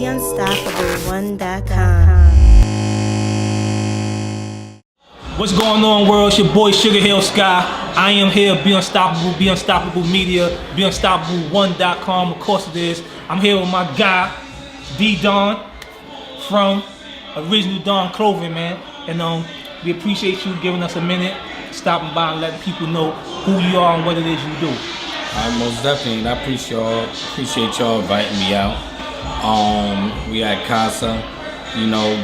theunstoppableone.com. What's going on, world? It's your boy Sugarhill Sky. I am here, Be Unstoppable Media, BeUnstoppableOne.com. Of course it is. I'm here with my guy, D Don, from Original Don Clothing, man. And we appreciate you giving us a minute, stopping by and letting people know who you are and what it is you do. Most definitely, and I appreciate y'all inviting me out. We at Casa,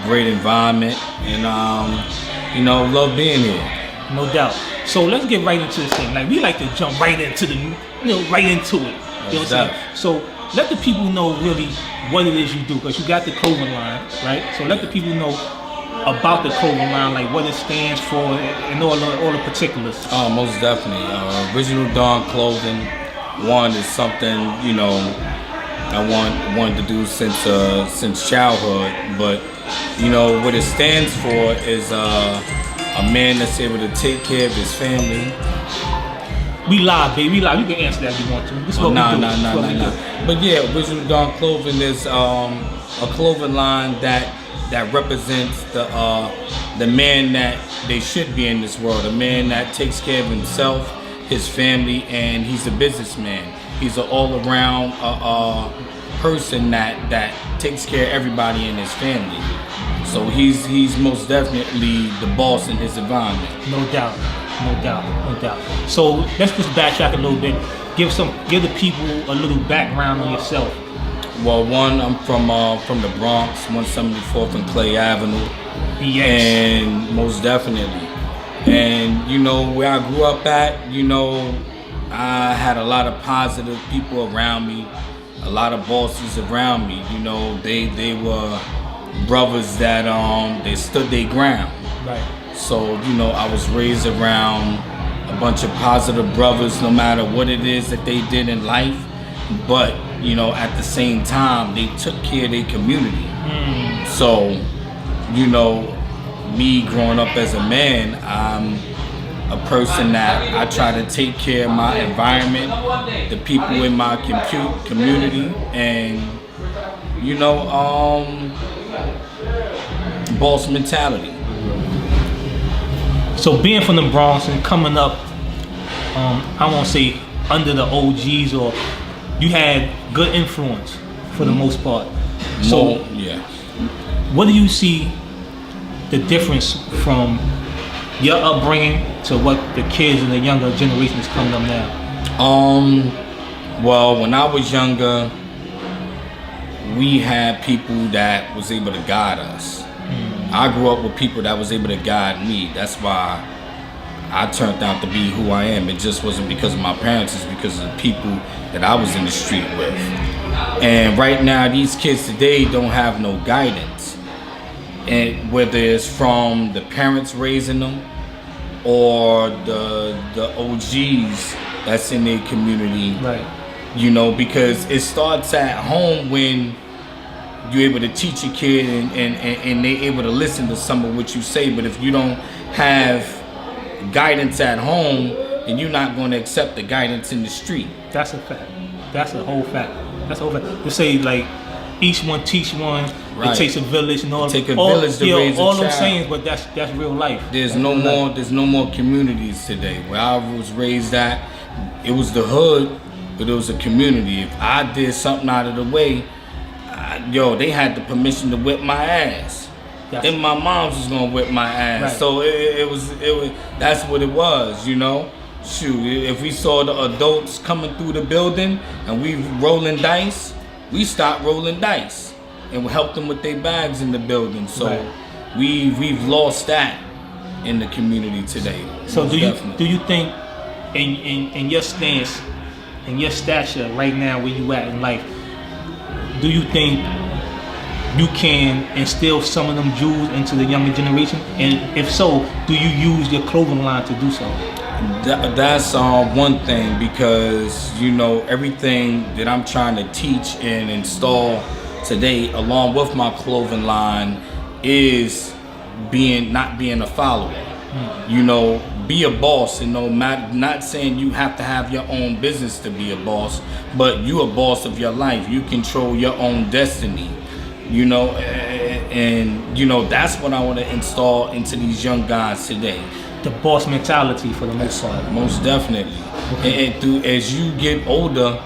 great environment, and love being here. No doubt. So let's get right into this thing. Like, we like to jump right into the, right into it. You know what I'm saying? So let the people know really what it is you do, because you got the clothing line, right? So let the people know about the clothing line, like what it stands for, and all the particulars. Most definitely. Original Don Clothing, one is something I wanted to do since childhood, but what it stands for is a man that's able to take care of his family. We live, baby. We live. You can answer that if you want to. This is what we do. But yeah, Original Don Clothing is a clothing line that represents the man that they should be in this world. A man that takes care of himself, his family, and he's a businessman. He's an all-around person that takes care of everybody in his family. So he's most definitely the boss in his environment. No doubt. So let's just backtrack a little bit. Give the people a little background on yourself. Well, I'm from the Bronx, 174th and Clay Avenue. BX. And most definitely. And where I grew up at, I had a lot of positive people around me, a lot of bosses around me. They were brothers that they stood their ground. Right. So I was raised around a bunch of positive brothers, no matter what it is that they did in life. But at the same time, they took care of their community. So me growing up as a man, I'm a person that I try to take care of my environment, the people in my community, and boss mentality. So being from the Bronx and coming up, I won't say under the OGs, or you had good influence for the most part. So yeah, what do you see the difference from your upbringing to what the kids and the younger generation is coming up now? Well, when I was younger, we had people that was able to guide us. I grew up with people that was able to guide me. That's why I turned out to be who I am. It just wasn't because of my parents, it's because of the people that I was in the street with. And right now, these kids today don't have no guidance. And whether it's from the parents raising them or the OGs that's in their community. Right. Because it starts at home when you're able to teach a kid and they're able to listen to some of what you say. But if you don't have guidance at home, then you're not going to accept the guidance in the street. That's a fact. That's a whole fact. You say, like, each one teach one. Right. It takes a village and all. Take a village to raise a child. All those sayings, but that's real life. There's no more communities today. Where I was raised at, it was the hood, but it was a community. If I did something out of the way, they had the permission to whip my ass. Then my mom's was gonna whip my ass. Right. So it was that's what it was, Shoot, if we saw the adults coming through the building and we rolling dice, we stopped rolling dice and we helped them with their bags in the building. So we've lost that in the community today. So do you think in your stance, in your stature right now where you at in life, do you think you can instill some of them jewels into the younger generation? And if so, do you use your clothing line to do so? That's one thing, because everything that I'm trying to teach and install today, along with my clothing line, is not being a follower. Be a boss, and not saying you have to have your own business to be a boss, but you a boss of your life. You control your own destiny. You know, and you know that's what I want to install into these young guys today. The boss mentality for the most part. Most definitely. And through as you get older,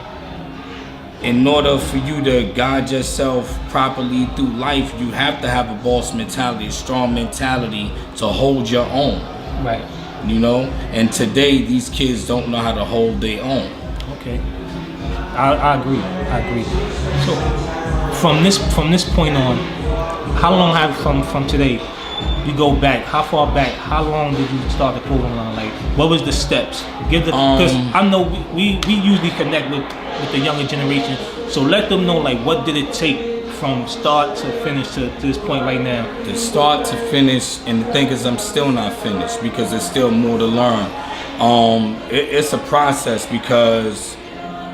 in order for you to guide yourself properly through life, you have to have a boss mentality, a strong mentality to hold your own. Right. You know, and today these kids don't know how to hold their own. Okay. I agree. So from this point on, how long have from today? You go back. How far back? How long did you start the clothing line? Like, what was the steps? Because I know we usually connect with the younger generation. So let them know, like, what did it take from start to finish to this point right now? The start to finish, and the thing is, I'm still not finished because there's still more to learn. It's a process because,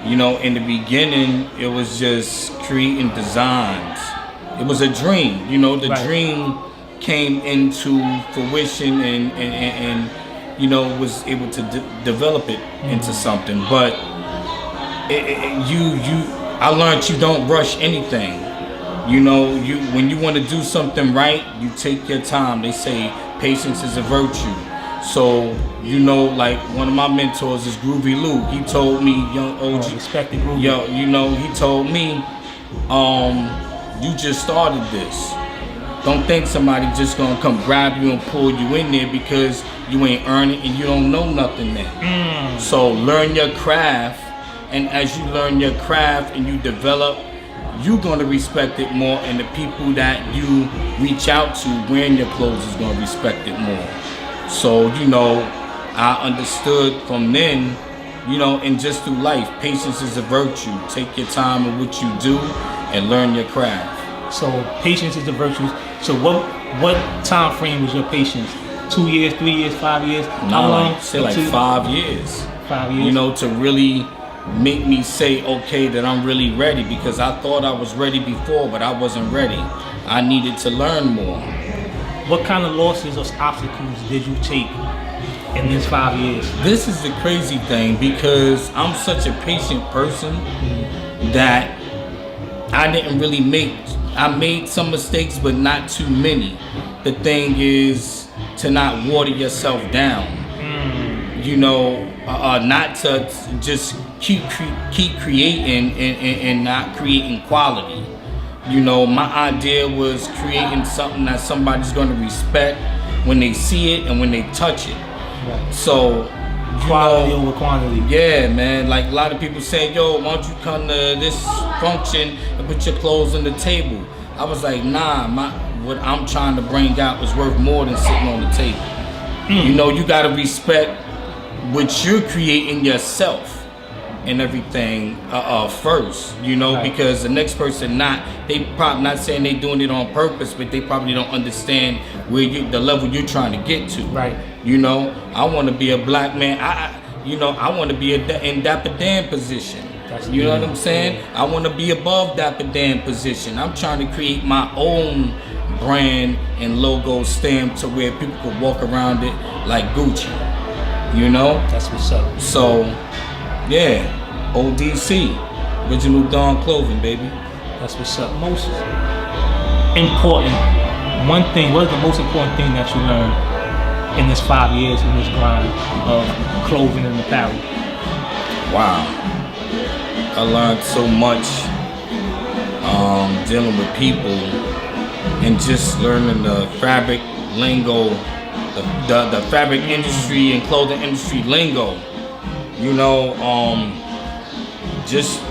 you know, in the beginning, it was just creating designs. It was a dream, you know, the dream came into fruition and you know, was able to develop it into something. But I learned you don't rush anything. You know, when you want to do something right, you take your time. They say patience is a virtue. So, you know, like one of my mentors is Groovy Lou. He told me, young OG, respected Groovy. Yo, you know, he told me, you just started this. Don't think somebody just gonna come grab you and pull you in there because you ain't earning and you don't know nothing there. So learn your craft, and as you learn your craft and you develop, you're gonna respect it more, and the people that you reach out to wearing your clothes is gonna respect it more. So, you know, I understood from then, you know, and just through life, patience is a virtue. Take your time in what you do and learn your craft. So patience is a virtue. So what time frame was your patience? 2 years, 3 years, 5 years? How long? Say like 5 years. 5 years. You know, to really make me say, okay, that I'm really ready, because I thought I was ready before, but I wasn't ready. I needed to learn more. What kind of losses or obstacles did you take in these 5 years? This is the crazy thing, because I'm such a patient person that I didn't really I made some mistakes, but not too many. The thing is to not water yourself down. You know, not to just keep creating and not creating quality. You know, my idea was creating something that somebody's gonna respect when they see it and when they touch it. Right. So, quality over quantity. Yeah, man. Like a lot of people say, yo, why don't you come to this function and put your clothes on the table? I was like, nah, what I'm trying to bring out is worth more than sitting on the table. You know, you gotta respect what you're creating yourself and everything first, you know, because the next person they probably not saying they doing it on purpose, but they probably don't understand where the level you're trying to get to. Right. You know, I want to be a black man. I want to be in Dapper Dan position. You know what I'm saying? I want to be above Dapper Dan position. I'm trying to create my own brand and logo stamp to where people could walk around it like Gucci. You know? That's what's up. So, yeah, ODC, Original Dawn Clothing, baby. That's what's up. Most important, what is the most important thing that you learned in this 5 years in this grind of clothing and apparel? Wow. I learned so much dealing with people and just learning the fabric lingo, the fabric industry and clothing industry lingo. You know, just,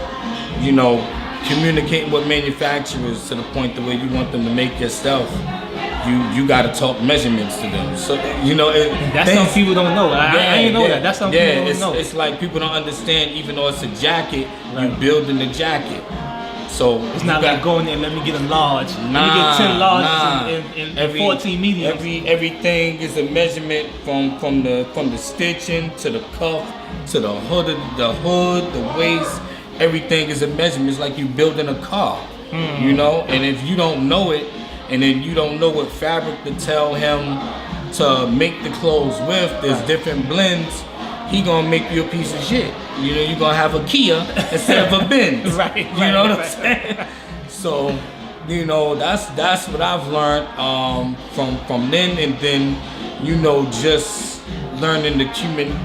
you know, communicating with manufacturers to the point the way you want them to make your stuff. You gotta talk measurements to them. So, you know, that's something people don't know. I didn't know that. That's something people don't know. It's like people don't understand, even though it's a jacket, you're building the jacket. So it's not like going there, let me get a large. Let me get 10 larges and 14 mediums. Everything is a measurement from the stitching to the cuff to the hood, the waist. Everything is a measurement. It's like you building a car. You know, and if you don't know it, and then you don't know what fabric to tell him to make the clothes with, there's different blends, he gonna make you a piece of shit. You know, you're gonna have a Kia instead of a Benz. You know what I'm saying? So, you know, that's what I've learned from then, and then, you know, just learning to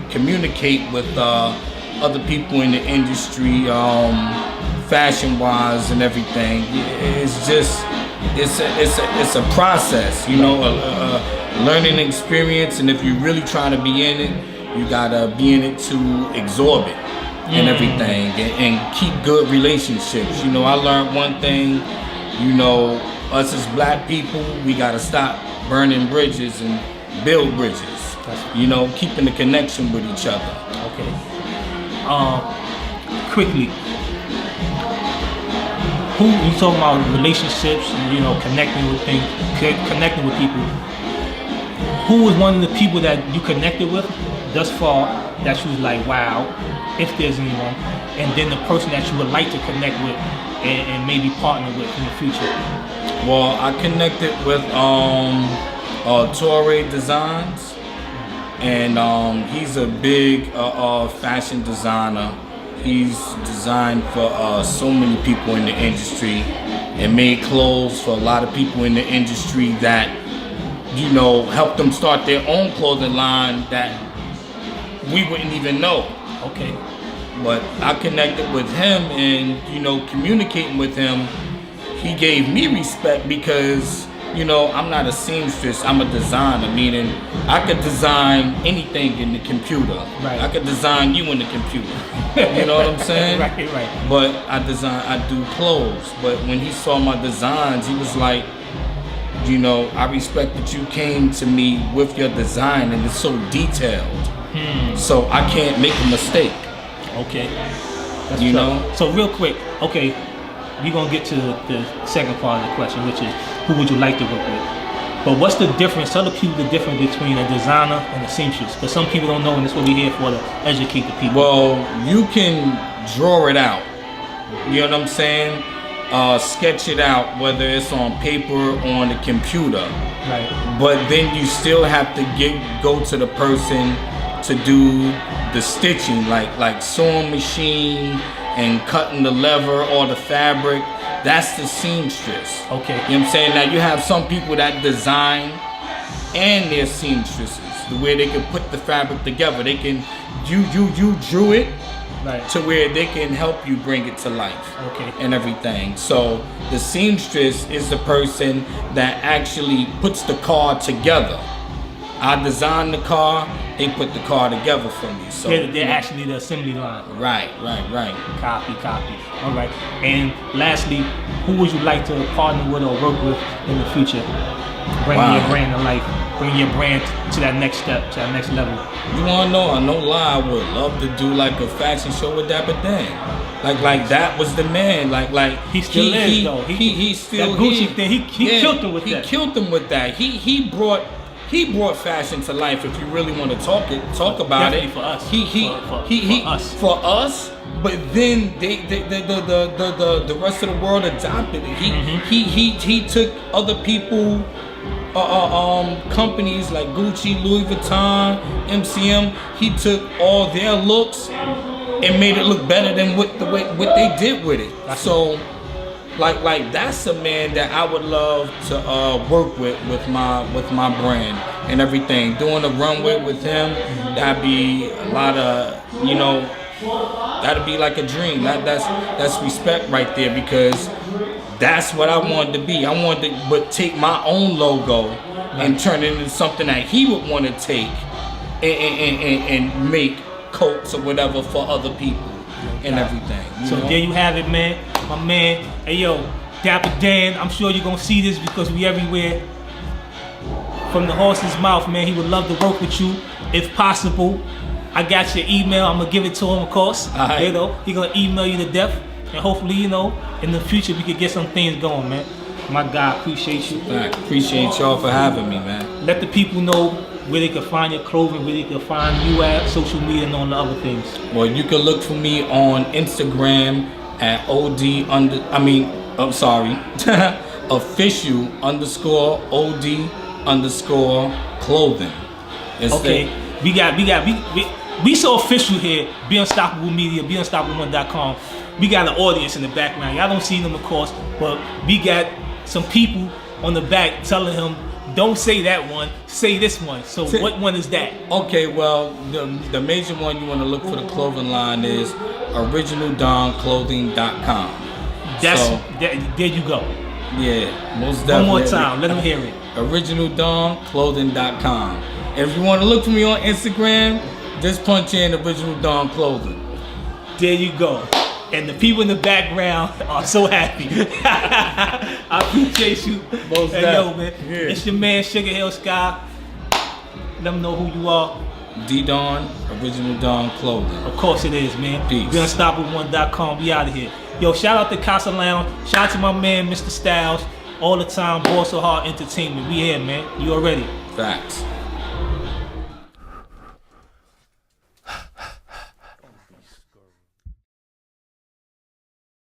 communicate with other people in the industry, fashion wise and everything. It's just it's a process, you know, a learning experience, and if you really try to be in it, you gotta be in it to absorb it and everything, and keep good relationships. You know, I learned one thing, you know, us as black people, we gotta stop burning bridges and build bridges. You know, keeping the connection with each other. Okay. Quickly, who you talking about relationships? You know, connecting with things, connecting with people. Who was one of the people that you connected with thus far that you was like, wow, if there's anyone, and then the person that you would like to connect with and maybe partner with in the future? Well, I connected with Torre Designs, and he's a big fashion designer. He's designed for so many people in the industry and made clothes for a lot of people in the industry that, you know, helped them start their own clothing line that we wouldn't even know. Okay. But I connected with him, and, you know, communicating with him, he gave me respect because, you know, I'm not a seamstress, I'm a designer, meaning I could design anything in the computer. Right. I could design you in the computer. You know what I'm saying? Right. But I do clothes. But when he saw my designs, he was like, you know, I respect that you came to me with your design and it's so detailed. So I can't make a mistake. Okay. That's you tough. know? So real quick, okay, we're gonna get to the second part of the question, which is who would you like to work with? But what's the difference? Tell the people the difference between a designer and a seamstress, because some people don't know, and that's what we're here for, to educate the people. Well, you can draw it out. You know what I'm saying? Sketch it out, whether it's on paper or on the computer. Right. But then you still have to go to the person to do the stitching, like sewing machine and cutting the leather or the fabric. That's the seamstress. Okay. You know what I'm saying? Now you have some people that design and they're seamstresses, the way they can put the fabric together. They can, you drew it Right. to where they can help you bring it to life. Okay. And everything. So the seamstress is the person that actually puts the car together. I design the car, they put the car together for me. So They're actually the assembly line. Right. Copy. All right. And lastly, who would you like to partner with or work with in the future? Bring your brand to life. Bring your brand to that next step, to that next level. You wanna know? No lie, I would love to do like a fashion show with Dapper Dan. Like that was the man. Like he still is though. He still that Gucci thing. He killed him with that. He killed him with that. He brought fashion to life. If you really want to talk about Definitely it, for us. For us. For us. But then the rest of the world adopted it. He took other people, companies like Gucci, Louis Vuitton, MCM. He took all their looks and made it look better than what they did with it. So. Like that's a man that I would love to work with my brand and everything. Doing a runway with him, that'd be a lot of, you know, that'd be like a dream. That's respect right there, because that's what I wanted to be. I wanted to take my own logo and turn it into something that he would want to take and make coats or whatever for other people and everything. So there you have it, man. My man, hey yo, Dapper Dan, I'm sure you're gonna see this because we everywhere. From the horse's mouth, man, he would love to work with you if possible. I got your email, I'm gonna give it to him, of course. Right. You know, he gonna email you to death, and hopefully, you know, in the future we could get some things going, man. My guy, appreciate you. I appreciate y'all for having me, man. Let the people know where they can find your clothing, where they can find you at, social media, and all the other things. Well, you can look for me on Instagram at official_OD_clothing. We so official here. Be Unstoppable Media, BeUnstoppable1.com. We got an audience in the background. Y'all don't see them, of course, but we got some people on the back telling him, don't say that one, say this one. So what one is that? Okay, well, the major one you want to look for the clothing line is originaldonclothing.com. There you go. Yeah, most definitely. One more time, let them hear it. originaldonclothing.com. If you want to look for me on Instagram, just punch in Original Dawn Clothing. There you go. And the people in the background are so happy. I appreciate you. Most hey, yo, man. Yeah. It's your man, Sugarhill Sky. Let them know who you are. D-Dawn, Original Dawn Clothing. Of course it is, man. Peace. BeUnstoppable1.com. We out of here. Yo, shout out to Casa Lounge. Shout out to my man, Mr. Stylze. All the time, Boss of Heart Entertainment. We here, man. You already. Facts.